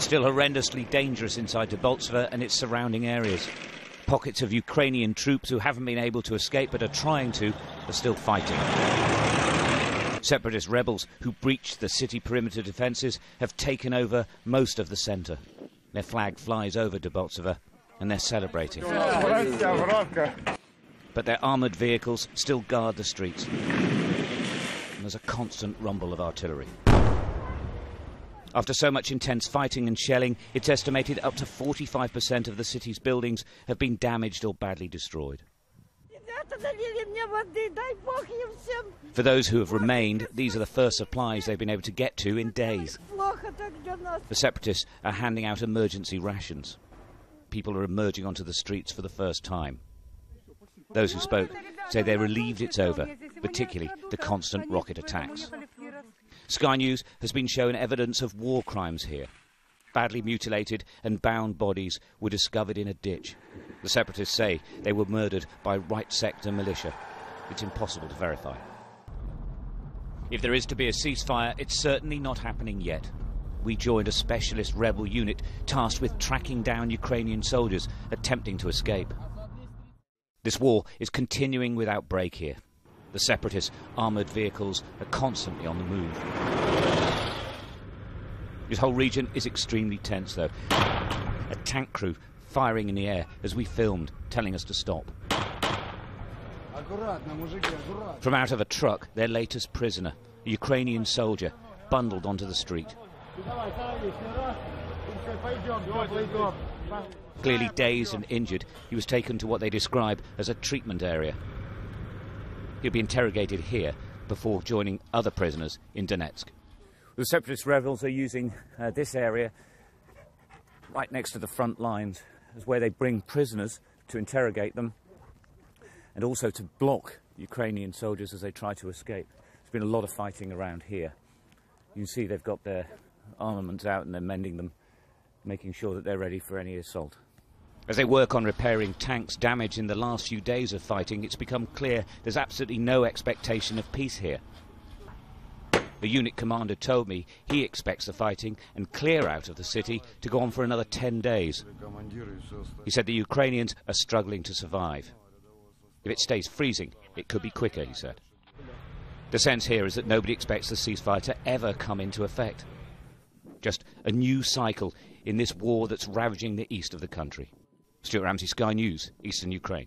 It's still horrendously dangerous inside Debaltseve and its surrounding areas. Pockets of Ukrainian troops who haven't been able to escape but are trying to are still fighting. Separatist rebels who breached the city perimeter defences have taken over most of the centre. Their flag flies over Debaltseve and they're celebrating. But their armoured vehicles still guard the streets. And there's a constant rumble of artillery. After so much intense fighting and shelling, it's estimated up to 45% of the city's buildings have been damaged or badly destroyed. For those who have remained, these are the first supplies they've been able to get to in days. The separatists are handing out emergency rations. People are emerging onto the streets for the first time. Those who spoke say they're relieved it's over, particularly the constant rocket attacks. Sky News has been shown evidence of war crimes here. Badly mutilated and bound bodies were discovered in a ditch. The separatists say they were murdered by right sector militia. It's impossible to verify. If there is to be a ceasefire, it's certainly not happening yet. We joined a specialist rebel unit tasked with tracking down Ukrainian soldiers attempting to escape. This war is continuing without break here. The separatist armoured vehicles are constantly on the move. This whole region is extremely tense, though. A tank crew firing in the air as we filmed, telling us to stop. From out of a truck, their latest prisoner, a Ukrainian soldier, bundled onto the street. Clearly dazed and injured, he was taken to what they describe as a treatment area. He'll be interrogated here before joining other prisoners in Donetsk. The separatist rebels are using this area right next to the front lines as where they bring prisoners to interrogate them and also to block Ukrainian soldiers as they try to escape. There's been a lot of fighting around here. You can see they've got their armaments out and they're mending them, making sure that they're ready for any assault. As they work on repairing tanks damaged in the last few days of fighting, it's become clear there's absolutely no expectation of peace here. The unit commander told me he expects the fighting and clear out of the city to go on for another 10 days. He said the Ukrainians are struggling to survive. If it stays freezing, it could be quicker, he said. The sense here is that nobody expects the ceasefire to ever come into effect. Just a new cycle in this war that's ravaging the east of the country. Stuart Ramsey, Sky News, Eastern Ukraine.